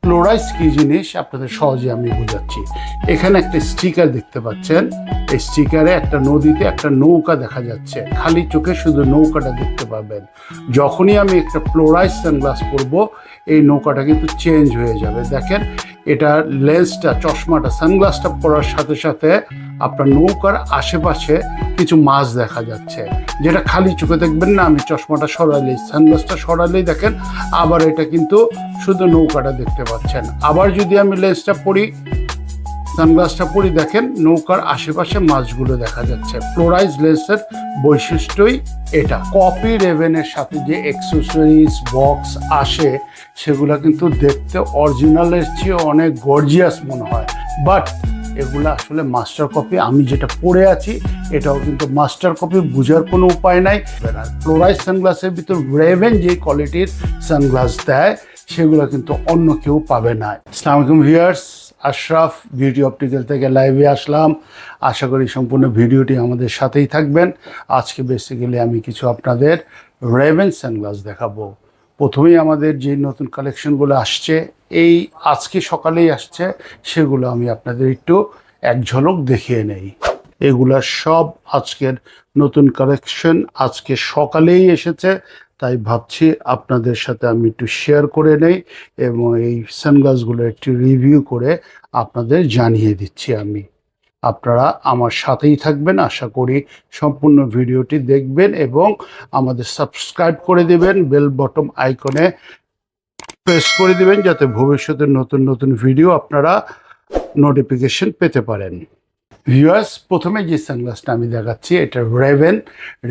ক্লোরাইস কি জিনিস আপনাদের সহজে আমি বোঝাচ্ছি। এখানে একটা স্টিকার দেখতে পাচ্ছেন। এই স্টিকারে একটা নদীতে একটা নৌকা দেখা যাচ্ছে, খালি চোখে শুধু নৌকাটা দেখতে পাবেন। যখনই আমি একটা ক্লোরাইস সানগ্লাস পরবো, এই নৌকাটা কিন্তু চেঞ্জ হয়ে যাবে। দেখেন, এটা লেন্সটা, চশমাটা, সানগ্লাসটা পরার সাথে সাথে আপনার নৌকার আশেপাশে কিছু মাছ দেখা যাচ্ছে, যেটা খালি চোখে দেখবেন না। আমি চশমাটা সরালেই, সানগ্লাসটা সরালেই দেখেন আবার এটা কিন্তু শুধু নৌকাটা দেখতে পাচ্ছেন। আবার যদি আমি লেন্সটা পরি, সানগ্লাসটা পরি, দেখেন নৌকার আশেপাশে মাছগুলো দেখা যাচ্ছে। ক্লোরাইস লেন্সের বৈশিষ্ট্যই এটা। কপি রেভেনের সাথে যে অ্যাক্সেসরিজ বক্স আসে, সেগুলো কিন্তু দেখতে অরিজিনালের চেয়ে অনেক গর্জিয়াস মনে হয়, বাট এগুলো আসলে মাস্টার কপি। আমি যেটা পরে আছি এটাও কিন্তু মাস্টার কপি, বোঝার কোনো উপায় নাই। ক্লোরাইস সানগ্লাসের ভিতর রেভেন যে কোয়ালিটির সানগ্লাস দেয়, সেগুলো কিন্তু অন্য কেউ পাবে না। আসসালামু আলাইকুম ভিউয়ার্স, আশরাফ বিউটি অপটিক্যাল থেকে লাইভে আসলাম। আশা করি সম্পূর্ণ ভিডিওটি আমাদের সাথেই থাকবেন। আজকে বেসিক্যালি আমি কিছু আপনাদের রেভেন সানগ্লাস দেখাবো। প্রথমেই আমাদের যে নতুন কালেকশনগুলো আসছে, এই আজকে সকালেই আসছে, সেগুলো আমি আপনাদের একটু এক ঝলক দেখিয়ে নেই। এগুলা সব আজকের নতুন কালেকশন, আজকে সকালেই এসেছে, তাই ভাবছি আপনাদের সাথে আমি একটু শেয়ার করে নেই এবং এই সানগ্লাসগুলো একটু রিভিউ করে আপনাদের জানিয়ে দিচ্ছি আমি। আপনারা আমার সাথেই থাকবেন, আশা করি সম্পূর্ণ ভিডিওটি দেখবেন এবং আমাদের সাবস্ক্রাইব করে দেবেন, বেল বটম আইকনে প্রেস করে দেবেন, যাতে ভবিষ্যতে নতুন নতুন ভিডিও আপনারা নোটিফিকেশন পেতে পারেন। ভিউয়ার্স, প্রথমে যে সানগ্লাসটা আমি দেখাচ্ছি, এটা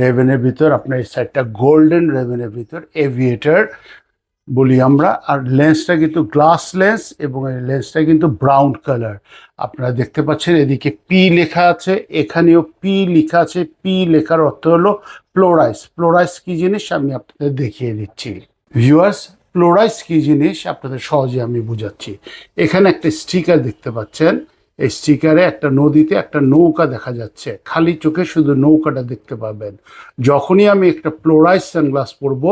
রেভেনের ভিতর আপনার এই সাইডটা গোল্ডেন, রেভেনের ভিতর এভিয়েটার বলি আমরা। আর লেন্সটা কিন্তু গ্লাস লেন্স এবং এই লেন্সটা কিন্তু ব্রাউন কালার। আপনারা দেখতে পাচ্ছেন এদিকে পি লেখা আছে, এখানেও পি লেখা আছে। পি লেখার অর্থ হলো ক্লোরাইস। ক্লোরাইস কি জিনিস আমি আপনাদের দেখিয়ে দিচ্ছি। ভিউয়ার্স, ক্লোরাইস কি জিনিস আপনাদের সহজে আমি বোঝাচ্ছি। এখানে একটা স্টিকার দেখতে পাচ্ছেন। এই স্টিকারে একটা নদীতে একটা নৌকা দেখা যাচ্ছে, খালি চোখে শুধু নৌকাটা দেখতে পাবেন। যখনই আমি একটা ক্লোরাইস সানগ্লাস পরবো,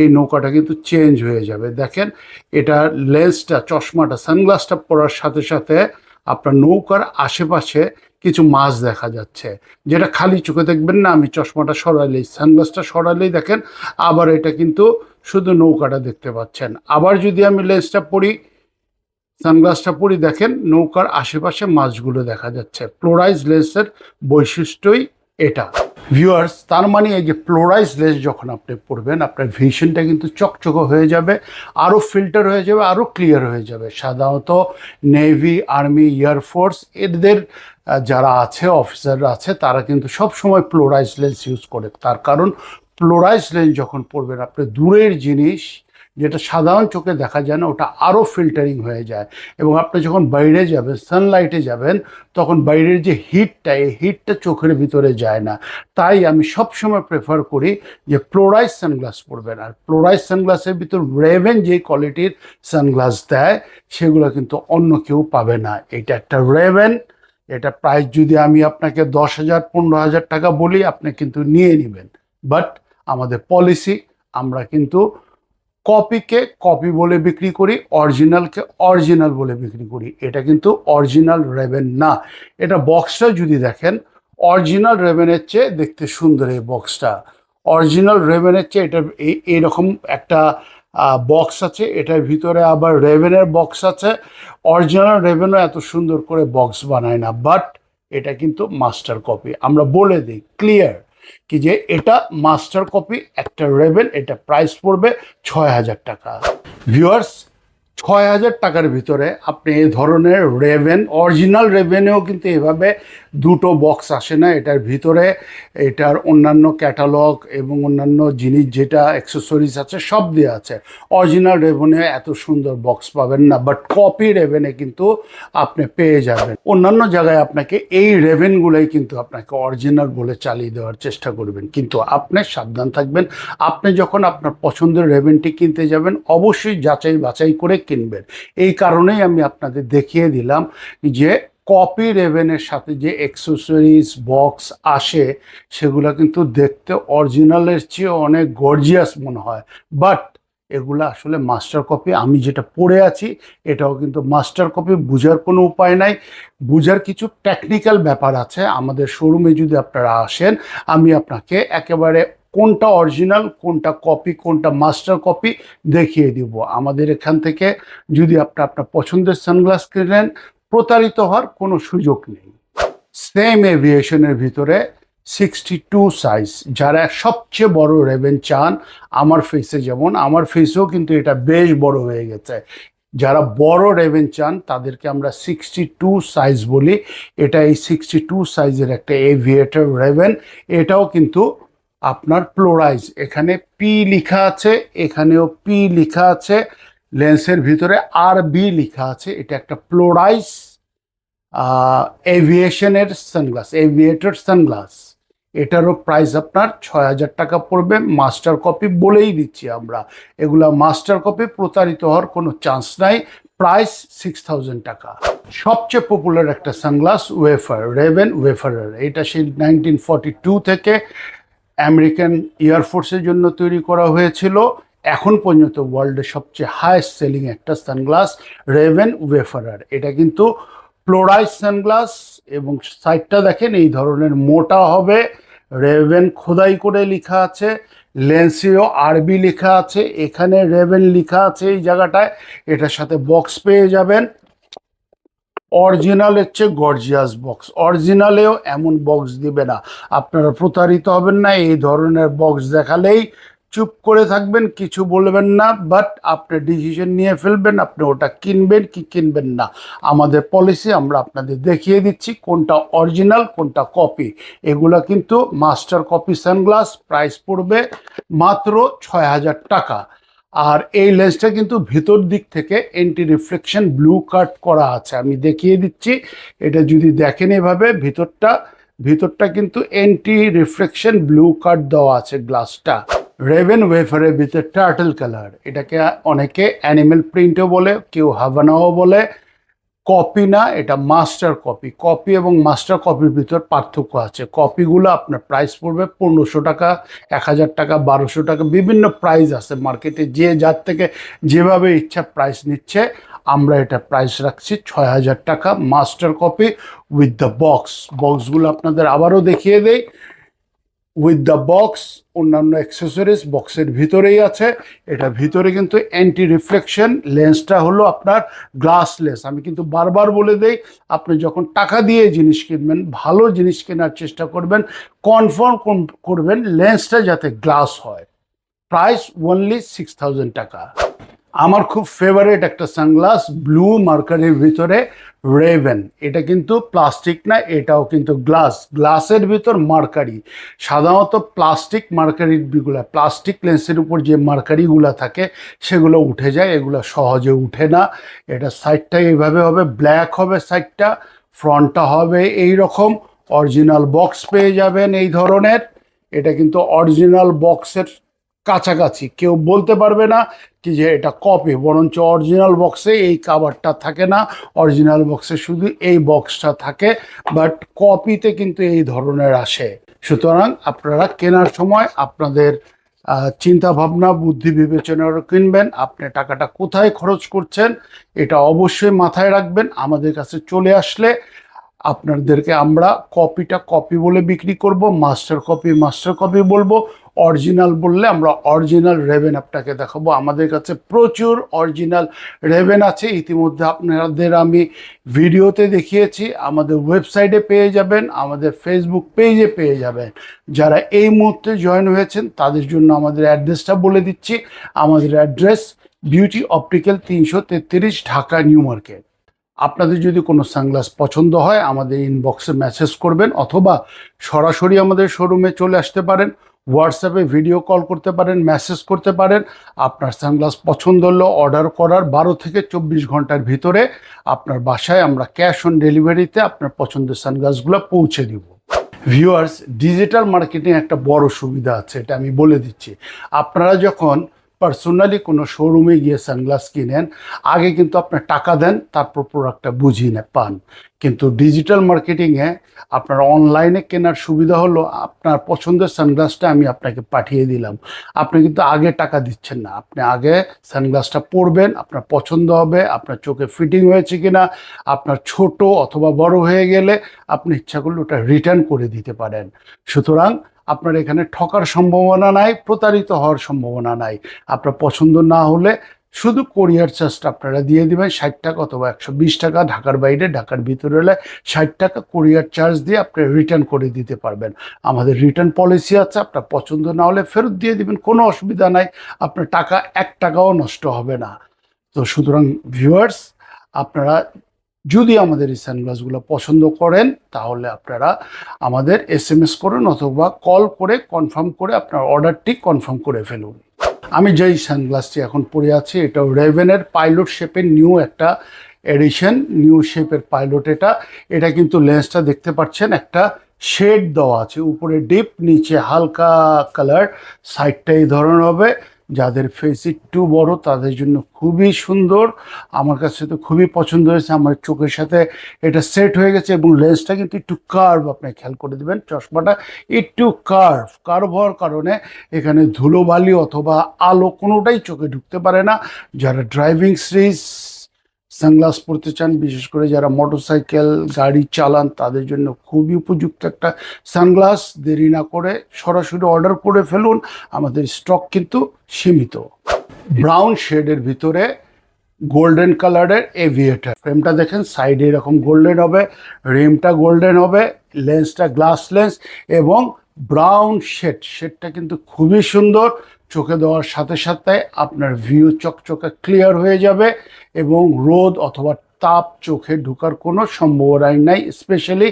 এই নৌকাটা কিন্তু চেঞ্জ হয়ে যাবে। দেখেন, এটা লেন্সটা, চশমাটা, সানগ্লাসটা পরার সাথে সাথে আপনার নৌকার আশেপাশে কিছু মাছ দেখা যাচ্ছে, যেটা খালি চোখে দেখবেন না। আমি চশমাটা সরালেই, সানগ্লাসটা সরালেই দেখেন আবার এটা কিন্তু শুধু নৌকাটা দেখতে পাচ্ছেন। আবার যদি আমি লেন্সটা পরি, সানগ্লাসটা পরি, দেখেন নৌকার আশেপাশে মাছগুলো দেখা যাচ্ছে। ক্লোরাইস লেন্সের বৈশিষ্ট্যই এটা। ভিউয়ার্স, তার মানে এই যে ক্লোরাইস লেন্স যখন আপনি পরবেন, আপনার ভিশনটা কিন্তু চকচকে হয়ে যাবে, আরও ফিল্টার হয়ে যাবে, আরও ক্লিয়ার হয়ে যাবে। সাধারণত নেভি, আর্মি, এয়ারফোর্স এদের যারা আছে, অফিসাররা আছে, তারা কিন্তু সব সময় ক্লোরাইস লেন্স ইউজ করে। তার কারণ ক্লোরাইস লেন্স যখন পরবেন, আপনি দূরের জিনিস যেটা সাধারণ চোখে দেখা যায় না, ওটা আরও ফিল্টারিং হয়ে যায়। এবং আপনি যখন বাইরে যাবেন, সানলাইটে যাবেন, তখন বাইরের যে হিটটা, এই হিটটা চোখের ভিতরে যায় না। তাই আমি সবসময় প্রেফার করি যে ক্লোরাইস সানগ্লাস পরবেন। আর ক্লোরাইস সানগ্লাসের ভিতর রেভেন যে কোয়ালিটির সানগ্লাস দেয়, সেগুলো কিন্তু অন্য কেউ পাবে না। এটা একটা রেভেন। এটা প্রাইস যদি আমি আপনাকে 10,000 15,000 টাকা বলি, আপনি কিন্তু নিয়ে নেবেন। বাট আমাদের পলিসি, আমরা কিন্তু কপিকে কপি বলে বিক্রি করি, অরিজিনালকে অরিজিনাল বলে বিক্রি করি। এটা কিন্তু অরিজিনাল রেভেন না। এটা বক্সটা যদি দেখেন, অরিজিনাল রেভেনের চেয়ে দেখতে সুন্দর এই বক্সটা। অরিজিনাল রেভেনের চেয়ে এটা এইরকম একটা বক্স আছে, এটার ভিতরে আবার রেভেনের বক্স আছে। অরিজিনাল রেভেনও এত সুন্দর করে বক্স বানায় না, বাট এটা কিন্তু মাস্টার কপি। আমরা বলে দিই ক্লিয়ার কি যে এটা মাস্টার কপি, একটা রেভেন। এটা প্রাইস পড়বে 6,000 টাকা। ভিউয়ার্স, 6,000 টাকার ভিতরে আপনি এই ধরনের রেভেন, অরিজিনাল রেভেনেও কিন্তু এভাবে দুটো বক্স আসে না। এটার ভিতরে এটার অন্যান্য ক্যাটালগ এবং অন্যান্য জিনিস যেটা অ্যাক্সেসরিজ আছে সব দেওয়া আছে। অরিজিনাল রেভেনে এত সুন্দর বক্স পাবেন না, বাট কপি রেভেনে কিন্তু আপনি পেয়ে যাবেন। অন্যান্য জায়গায় আপনাকে এই রেভেনগুলোই কিন্তু আপনাকে অরিজিনাল বলে চালিয়ে দেওয়ার চেষ্টা করবেন, কিন্তু আপনি সাবধান থাকবেন। আপনি যখন আপনার পছন্দের রেভেনটি কিনতে যাবেন, অবশ্যই যাচাই বাছাই করে কিনবেন। এই কারণেই আমি আপনাদের দেখিয়ে দিলাম যে কপি রেভেনের সাথে যে অ্যাক্সেসরিজ বক্স আসে, সেগুলো কিন্তু দেখতে অরিজিনালের চেয়ে অনেক গর্জিয়াস মনে হয়, বাট এগুলো আসলে মাস্টার কপি। আমি যেটা পড়ে আছি এটাও কিন্তু মাস্টার কপি। বোঝার কোনো উপায় নাই, বোঝার কিছু টেকনিক্যাল ব্যাপার আছে। আমাদের শোরুমে যদি আপনারা আসেন, আমি আপনাকে একেবারে কোনটা অরিজিনাল, কোনটা কপি, কোনটা মাস্টার কপি দেখিয়ে দিব। আমাদের এখান থেকে যদি আপনার পছন্দের সানগ্লাস কিনেন, প্রতারিত হওয়ার কোনো সুযোগ নেই। সেম এভিয়েশনের ভিতরে 62 সাইজ, যারা সবচেয়ে বড় রেবেন চান, আমার ফেসে যেমন, আমার ফেসেও কিন্তু এটা বেশ বড় হয়ে গেছে, যারা বড় রেবেন চান তাদেরকে আমরা 62 সাইজ বলি। এটা এই 62 সাইজের একটা এভিয়েটর রেবেন। এটাও কিন্তু আপনার প্লোরাইজ, এখানে পি লেখা আছে, এখানেও পি লেখা আছে, লেন্সের ভিতরে আর বি লেখা আছে। এটা একটা প্লোরাইজ এভিয়েশনের সানগ্লাস, এভিয়েটর সানগ্লাস। এটারও প্রাইস আপনার 6000 টাকা পড়বে। মাস্টার কপি বলেই দিচ্ছি আমরা, এগুলা মাস্টার কপি, প্রতারিত হওয়ার কোনো চান্স নাই। প্রাইস 6000 টাকা। সবচেয়ে পপুলার একটা সানগ্লাস ওয়েফার, রেবেন ওয়েফারার। এটা সেই 1942 থেকে আমেরিকান এয়ারফোর্সের জন্য তৈরি করা হয়েছিল। এখন পর্যন্ত ওয়ার্ল্ডের সবচেয়ে হাইয়েস্ট সেলিং একটা সানগ্লাস রেবেন ওয়েফারার। এটা কিন্তু প্লোরাইজ সানগ্লাস, এবং সাইডটা দেখেন এই ধরনের মোটা হবে, রেবেন খোদাই করে লেখা আছে, লেন্সেও আরবি লেখা আছে, এখানে রেবেন লেখা আছে এই জায়গাটায়। এটার সাথে বক্স পেয়ে যাবেন, অরিজিনালের চেয়ে গর্জিয়াস বক্স। অরিজিনালেও এমন বক্স দিবে না, আপনারা প্রতারিত হবেন না। এই ধরনের বক্স দেখালেই চুপ করে থাকবেন, কিছু বলবেন না, বাট আপনি ডিসিশন নিয়ে ফেলবেন আপনি ওটা কিনবেন কি কিনবেন না। আমাদের পলিসি, আমরা আপনাদের দেখিয়ে দিচ্ছি কোনটা অরিজিনাল কোনটা কপি। এগুলা কিন্তু মাস্টার কপি সানগ্লাস, প্রাইস পড়বে মাত্র 6000 টাকা। আর এই লেন্সটা কিন্তু ভিতর দিক থেকে অ্যান্টি রিফ্লেকশন ব্লু কাট করা আছে, আমি দেখিয়ে দিচ্ছি। এটা যদি দেখেন এভাবে, ভিতরটা কিন্তু অ্যান্টি রিফ্লেকশন ব্লু কাট দেওয়া আছে গ্লাসটা। রেবেন ওয়েফারের ভিতর টার্টল কালার, এটাকে অনেকে অ্যানিমেল প্রিন্টও বলে, কেউ হাভানাও বলে। কপি না, এটা মাস্টার কপি। কপি এবং মাস্টার কপির ভিতর পার্থক্য আছে। কপিগুলো আপনার প্রাইস পড়বে 1500 টাকা, 1000 টাকা, 1200 টাকা, বিভিন্ন প্রাইস আছে মার্কেটে, যে যার থেকে যেভাবে ইচ্ছা প্রাইস নিচ্ছে। আমরা এটা প্রাইস রাখছি 6000 টাকা master copy with the box. বক্সগুলো আপনাদের আবারও দেখিয়ে দেই, উইথ দ্য বক্স, অন্যান্য অ্যাক্সেসরিজ বক্সের ভিতরেই আছে। এটা ভিতরে কিন্তু অ্যান্টি রিফ্লেকশন, লেন্সটা হলো আপনার গ্লাস লেন্স। আমি কিন্তু বারবার বলে দেই, আপনি যখন টাকা দিয়ে জিনিস কিনবেন, ভালো জিনিস কেনার চেষ্টা করবেন, কনফার্ম করবেন লেন্সটা যাতে গ্লাস হয়। প্রাইস অনলি 6000 টাকা। আমার খুব ফেভারিট একটা সানগ্লাস, ব্লু মার্কারির ভিতরে রেবেন। এটা কিন্তু প্লাস্টিক না, এটাও কিন্তু গ্লাসের ভিতর মার্কারি। সাধারণত প্লাস্টিক মার্কারিগুলা, প্লাস্টিক লেন্সের উপর যে মার্কারিগুলা থাকে সেগুলো উঠে যায়, এগুলো সহজে উঠে না। এটা সাইডটা এইভাবে হবে, ব্ল্যাক হবে সাইডটা, ফ্রন্টটা হবে এই রকম। অরিজিনাল বক্স পেয়ে যাবেন এই ধরনের। এটা কিন্তু অরিজিনাল বক্সের কাছাকাছি, কেউ বলতে পারবে না কি যে এটা কপি, বরঞ্চ অরিজিনাল বক্সে এই কাভারটা থাকে না, অরিজিনাল বক্সে শুধু এই বক্সটা থাকে, বাট কপিতে কিন্তু এই ধরনের আসে। সুতরাং আপনারা কেনার সময় আপনাদের চিন্তা ভাবনা, বুদ্ধি বিবেচনার কিনবেন। আপনি টাকাটা কোথায় খরচ করছেন এটা অবশ্যই মাথায় রাখবেন। আমাদের কাছে চলে আসলে আপনাদেরকে আমরা কপিটা কপি বলে বিক্রি করব, মাস্টার কপি বলবো, অরিজিনাল বললে আমরা অরিজিনাল রেবেন আপনাকে দেখাবো। আমাদের কাছে প্রচুর অরিজিনাল রেবেন আছে, ইতিমধ্যে আপনাদের আমি ভিডিওতে দেখিয়েছি। আমাদের ওয়েবসাইটে পেয়ে যাবেন, আমাদের ফেসবুক পেজে পেয়ে যাবেন। যারা এই মুহূর্তে জয়েন হয়েছেন তাদের জন্য আমাদের অ্যাড্রেসটা বলে দিচ্ছি। আমাদের address beauty optical 333 Dhaka new market. আপনাদের যদি কোনো সানগ্লাস পছন্দ হয় আমাদের ইনবক্সে মেসেজ করবেন, অথবা সরাসরি আমাদের শোরুমে চলে আসতে পারেন, হোয়াটসঅ্যাপে ভিডিও কল করতে পারেন, মেসেজ করতে পারেন। আপনার সানগ্লাস পছন্দ হলো অর্ডার করার 12 থেকে 24 ঘন্টার ভিতরে আপনার বাসায় আমরা ক্যাশ অন ডেলিভারিতে আপনার পছন্দের সানগ্লাসগুলো পৌঁছে দিব। ভিউয়ার্স, ডিজিটাল মার্কেটিং একটা বড় সুবিধা আছে, এটা আমি বলে দিচ্ছি। আপনারা যখন পার্সোনালি কোনো শোরুমে গিয়ে সানগ্লাস কিনেন, আগে কিন্তু আপনার টাকা দেন, তারপর প্রোডাক্টটা বুঝিয়ে পান। কিন্তু ডিজিটাল মার্কেটিংয়ে আপনার অনলাইনে কেনার সুবিধা হলো আপনার পছন্দের সানগ্লাসটা আমি আপনাকে পাঠিয়ে দিলাম, আপনি কিন্তু আগে টাকা দিচ্ছেন না। আপনি আগে সানগ্লাসটা পরবেন, আপনার পছন্দ হবে, আপনার চোখে ফিটিং হয়েছে কিনা, আপনার ছোট অথবা বড় হয়ে গেলে আপনি ইচ্ছা করলে ওটা রিটার্ন করে দিতে পারেন। সুতরাং আপনার এখানে ঠকার সম্ভাবনা নাই, প্রতারিত হওয়ার সম্ভাবনা নাই। আপনার পছন্দ না হলে শুধু কোরিয়ার চার্জটা আপনারা দিয়ে দিবেন 60 টাকা অথবা 120 টাকা, ঢাকার বাইরে, ঢাকার ভিতরে হলে 60 টাকা কোরিয়ার চার্জ দিয়ে আপনি রিটার্ন করে দিতে পারবেন। আমাদের রিটার্ন পলিসি আছে, আপনার পছন্দ না হলে ফেরত দিয়ে দিবেন, কোনো অসুবিধা নাই, আপনার টাকা 1 টাকাও নষ্ট হবে না। তো সুতরাং ভিউয়ার্স, আপনারা যদি আমাদের এই সানগ্লাসগুলো পছন্দ করেন তাহলে আপনারা আমাদের SMS করুন অথবা কল করে কনফার্ম করে আপনার অর্ডারটি কনফার্ম করে ফেলুন। আমি যেই সানগ্লাসটি এখন পরে আছি এটা রেভেনের পাইলট শেপের নিউ একটা এডিশন, নিউ শেপের পাইলট। এটা কিন্তু লেন্সটা দেখতে পাচ্ছেন একটা শেড দেওয়া আছে, উপরে ডিপ, নিচে হালকা কালার, সাইডটা এই ধরনের হবে। যাদের ফেস একটু বড় তাদের জন্য খুবই সুন্দর, আমার কাছে তো খুবই পছন্দ হয়েছে, আমার চোখের সাথে এটা সেট হয়ে গেছে। এবং লেন্সটা কিন্তু একটু কার্ভ, আপনি খেয়াল করে দেবেন, চশমাটা একটু কার্ভ হওয়ার কারণে এখানে ধুলোবালি অথবা আলো কোনোটাই চোখে ঢুকতে পারে না। যারা ড্রাইভিং সিরিজ সানগ্লাস পরতে চান, বিশেষ করে যারা মোটরসাইকেল গাড়ি চালান, তাদের জন্য খুবই উপযুক্ত একটা সানগ্লাস। দেরি না করে সরাসরি অর্ডার করে ফেলুন, আমাদের স্টক কিন্তু সীমিত। ব্রাউন শেডের ভিতরে গোল্ডেন কালারের এভিয়েটার, ফ্রেমটা দেখেন সাইডে এরকম গোল্ডেন হবে, রিমটা গোল্ডেন হবে, লেন্সটা গ্লাস লেন্স এবং ব্রাউন শেডটা কিন্তু খুবই সুন্দর। চোখে দেওয়ার সাথে সাথে আপনার ভিউ চকচকে ক্লিয়ার হয়ে যাবে এবং রোদ অথবা তাপ চোখে ঢোকার কোনো সম্ভাবনাই নাই, স্পেশালি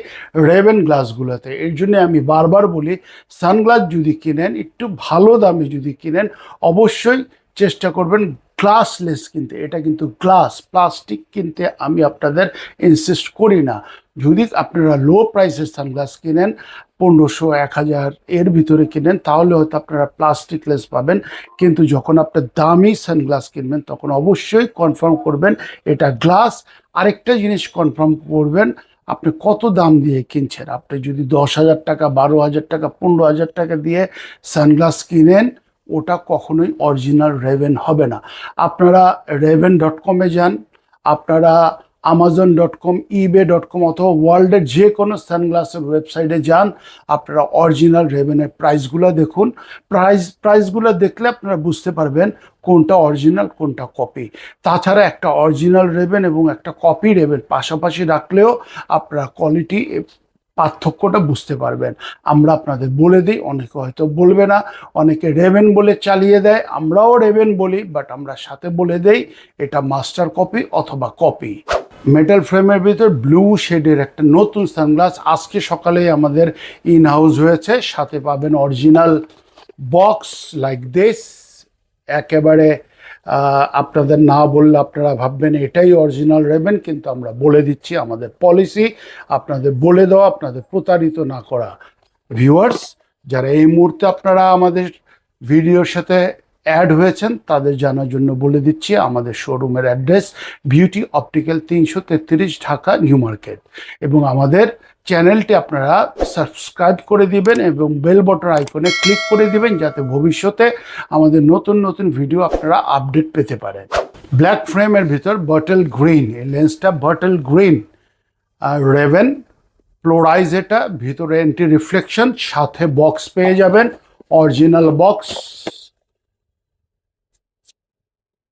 রেভেন গ্লাসগুলোতে। এর জন্য আমি বারবার বলি, সানগ্লাস যদি কিনেন, একটু ভালো দামে যদি কিনেন, অবশ্যই চেষ্টা করবেন গ্লাসলেস কিনতে। এটা কিন্তু গ্লাস, প্লাস্টিক কিনতে আমি আপনাদের ইনসিস্ট করি না। যদি আপনারা লো প্রাইসের সানগ্লাস কিনেন, 1500 1000 এর ভিতরে কিনেন, তাহলে হয়তো আপনারা প্লাস্টিকলেস পাবেন। কিন্তু যখন আপনার দামি সানগ্লাস কিনবেন তখন অবশ্যই কনফার্ম করবেন এটা গ্লাস। আরেকটা জিনিস কনফার্ম করবেন, আপনি কত দাম দিয়ে কিনছেন। আপনি যদি 10,000 টাকা, 12,000 টাকা, 15,000 টাকা দিয়ে সানগ্লাস কিনেন, ওটা কখনোই অরিজিনাল রেভেন হবে না। আপনারা raven.com-এ যান, আপনারা amazon.com, ebay.com অথবা ওয়ার্ল্ডের যে কোনো সানগ্লাসের ওয়েবসাইটে যান, আপনারা অরিজিনাল রেভেনের প্রাইসগুলো দেখুন। প্রাইসগুলো দেখলে আপনারা বুঝতে পারবেন কোনটা অরিজিনাল কোনটা কপি। তাছাড়া একটা অরিজিনাল রেভেন এবং একটা কপি রেভেন পাশাপাশি রাখলেও আপনারা কোয়ালিটি পার্থক্যটা বুঝতে পারবেন। আমরা আপনাদের বলে দিই, অনেকে হয়তো বলবে না, অনেকে রেভেন বলে চালিয়ে দেয়, আমরাও রেভেন বলি, বাট আমরা সাথে বলে দেই এটা মাস্টার কপি অথবা কপি। মেটাল ফ্রেমের ভিতর ব্লু শেডের একটা নতুন সানগ্লাস আজকে সকালেই আমাদের ইন হাউস হয়েছে, সাথে পাবেন অরিজিনাল বক্স লাইক দিস। একেবারে আপনাদের না বললে আপনারা ভাববেন এটাই অরিজিনাল রেভেন, কিন্তু আমরা বলে দিচ্ছি, আমাদের পলিসি আপনাদের বলে দেওয়া, আপনাদের প্রতারিত না করা। ভিউয়ার্স, যারা এই মুহূর্তে আপনারা আমাদের ভিডিওর সাথে অ্যাড হয়েছেন তাদের জানার জন্য বলে দিচ্ছি, আমাদের শোরুমের address beauty optical 333 Dhaka new market. এবং আমাদের চ্যানেলটি আপনারা সাবস্ক্রাইব করে দিবেন এবং বেল বটন আইকনে ক্লিক করে দিবেন, যাতে ভবিষ্যতে আমাদের নতুন নতুন ভিডিও আপনারা আপডেট পেতে পারেন। ব্ল্যাক ফ্রেমের ভিতর বটল গ্রিন, এই লেন্সটা বটল গ্রিন আর রেভেন ফ্লোরাইজ, এটা ভিতরে অ্যান্টি রিফ্লেকশন, সাথে বক্স পেয়ে যাবেন, অরিজিনাল বক্স।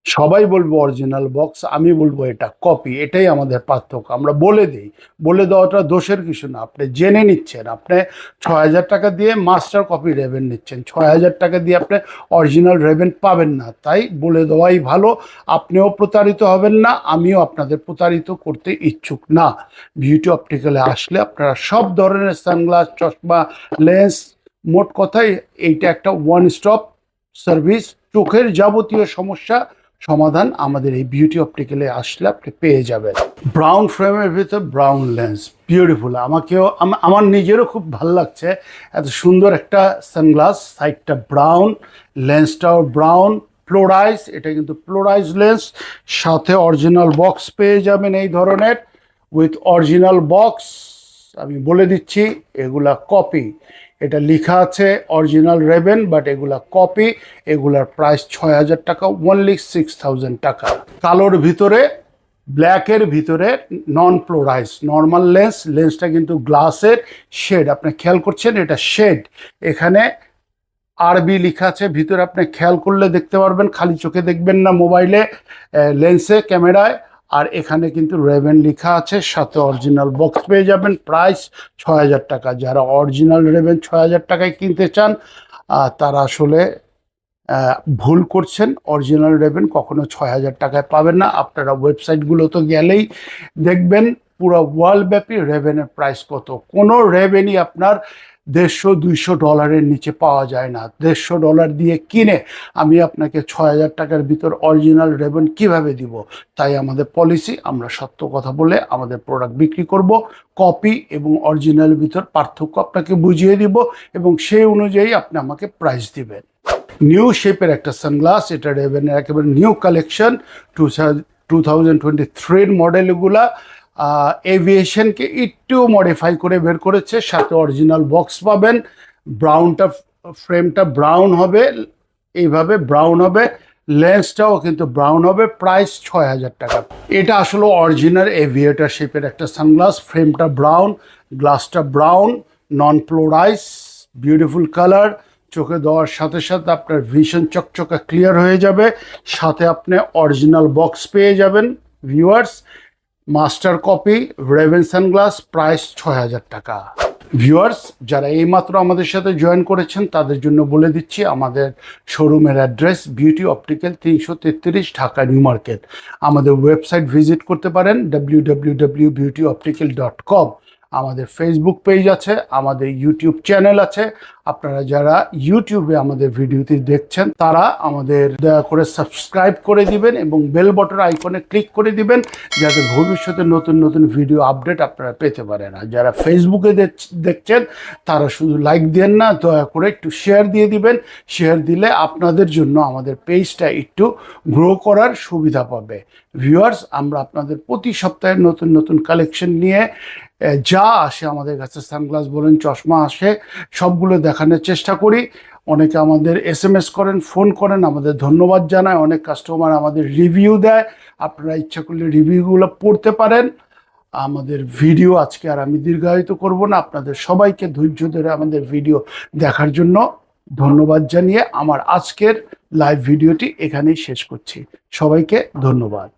সবাই বলবো অরিজিনাল বক্স, আমি বলবো এটা কপি। এটাই আমাদের পার্থক্য, আমরা বলে দিই। বলে দেওয়াটা দোষের কিছু না, আপনি জেনে নিচ্ছেন। আপনি 6,000 টাকা দিয়ে মাস্টার কপি রেভেন নিচ্ছেন, 6,000 টাকা দিয়ে আপনি অরিজিনাল রেভেন পাবেন না, তাই বলে দেওয়াই ভালো। আপনিও প্রতারিত হবেন না, আমিও আপনাদের প্রতারিত করতে ইচ্ছুক না। বিউটি অপটিক্যালে আসলে আপনারা সব ধরনের সানগ্লাস, চশমা, লেন্স, মোট কথাই এইটা একটা ওয়ান স্টপ সার্ভিস। চোখের যাবতীয় সমস্যা সমাধান আমাদের এই বিউটি অপটিক্যালে আসলে আপনি পেয়ে যাবেন। ব্রাউন ফ্রেমের ভিতর ব্রাউন লেন্স, বিউটিফুল। আমার নিজেরও খুব ভালো লাগছে, এত সুন্দর একটা সানগ্লাস। সাইডটা ব্রাউন, লেন্সটাও ব্রাউন, প্লোরাইজ, এটা কিন্তু প্লোরাইজ লেন্স, সাথে অরিজিনাল বক্স পেয়ে যাবেন এই ধরনের উইথ অরিজিনাল বক্স। আমি বলে দিচ্ছি এগুলা কপি, এটা লেখা আছে অরিজিনাল রেবেন, বাট এগুলা কপি। এগুলার প্রাইস 6,000 টাকা, অনলি 6,000 টাকা। কালোর ভিতরে, ব্ল্যাকের ভিতরে নন প্লোরাইজ নর্মাল লেন্স, লেন্সটা কিন্তু গ্লাসের শেড, আপনি খেয়াল করছেন এটা শেড, এখানে আরবি লেখা আছে ভিতরে, আপনি খেয়াল করলে দেখতে পারবেন, খালি চোখে দেখবেন না মোবাইলে, লেন্সে, ক্যামেরায়। আর এখানে কিন্তু রেবেন লেখা আছে, সাথে অরিজিনাল বক্স পেয়ে যাবেন, প্রাইস 6,000 টাকা। যারা অরিজিনাল রেবেন 6,000 টাকায় কিনতে চান তারা আসলে ভুল করছেন। অরিজিনাল রেবেন কখনো 6,000 টাকায় পাবেন না। আপনারা ওয়েবসাইটগুলো তো গেলেই দেখবেন পুরো ওয়ার্ল্ডব্যাপী রেবেনের প্রাইস কত। কোনো রেবেনই আপনার $150-200 নিচে পাওয়া যায় না। $150 দিয়ে কিনে আমি আপনাকে 6,000 টাকার ভিতর অরিজিনাল রেবেন কিভাবে দিব? তাই আমাদের পলিসি, আমরা সত্য কথা বলে আমাদের প্রোডাক্ট বিক্রি করব। কপি এবং অরিজিনালের ভিতর পার্থক্য আপনাকে বুঝিয়ে দিব এবং সেই অনুযায়ী আপনি আমাকে প্রাইস দিবেন। নিউ শেপের একটা সানগ্লাস, এটা রেবেনের একেবারে নিউ কালেকশন, 2023 মডেল। এগুলা এভিয়েশনকে একটু মডিফাই করে বের করেছে, সাথে অরিজিনাল বক্স পাবেন। ব্রাউনটা, ফ্রেমটা ব্রাউন হবে, এইভাবে ব্রাউন হবে, লেন্সটাও কিন্তু ব্রাউন হবে, প্রাইস 6,000 টাকা। এটা আসলে অরিজিনাল এভিয়েটার শেপের একটা সানগ্লাস, ফ্রেমটা ব্রাউন, গ্লাসটা ব্রাউন, নন প্লোরাইজ, বিউটিফুল কালার। চোখে দেওয়ার সাথে সাথে আপনার ভিশন চকচকা ক্লিয়ার হয়ে যাবে, সাথে আপনি অরিজিনাল বক্স পেয়ে যাবেন। Viewers, master copy Ray-Ban sunglass, price 6,000 টাকা। ভিউয়ার্স, যারা এইমাত্র আমাদের সাথে জয়েন করেছেন তাদের জন্য বলে দিচ্ছি আমাদের শোরুমের address beauty optical 333 Dhaka new market. আমাদের ওয়েবসাইট ভিজিট করতে পারেন www.beautyoptical.com। আমাদের ফেসবুক পেজ আছে, আমাদের ইউটিউব চ্যানেল আছে। আপনারা যারা ইউটিউবে আমাদের ভিডিওটি দেখছেন তারা আমাদের দয়া করে সাবস্ক্রাইব করে দিবেন এবং বেল বটন আইকনে ক্লিক করে দিবেন, যাতে ভবিষ্যতে নতুন নতুন ভিডিও আপডেট আপনারা পেতে পারেন। আর যারা ফেসবুকে দেখছেন তারা শুধু লাইক দেন না, দয়া করে একটু শেয়ার দিয়ে দিবেন। শেয়ার দিলে আপনাদের জন্য আমাদের পেজটা একটু গ্রো করার সুবিধা পাবে। ভিউয়ার্স, আমরা আপনাদের প্রতি সপ্তাহে নতুন নতুন কালেকশন নিয়ে যা আসে আমাদের কাছে, সানগ্লাস বলেন, চশমা আসে, সবগুলো দেখানোর চেষ্টা করি। অনেকে আমাদের SMS করেন, ফোন করেন, আমাদের ধন্যবাদ জানায়। অনেক কাস্টমার আমাদের রিভিউ দেয়, আপনারা ইচ্ছা করলে রিভিউগুলো পড়তে পারেন। আমাদের ভিডিও আজকে আর আমি দীর্ঘায়িত করব না, আপনাদের সবাইকে ধৈর্য ধরে আমাদের ভিডিও দেখার জন্য ধন্যবাদ জানিয়ে আমার আজকের লাইভ ভিডিওটি এখানেই শেষ করছি। সবাইকে ধন্যবাদ।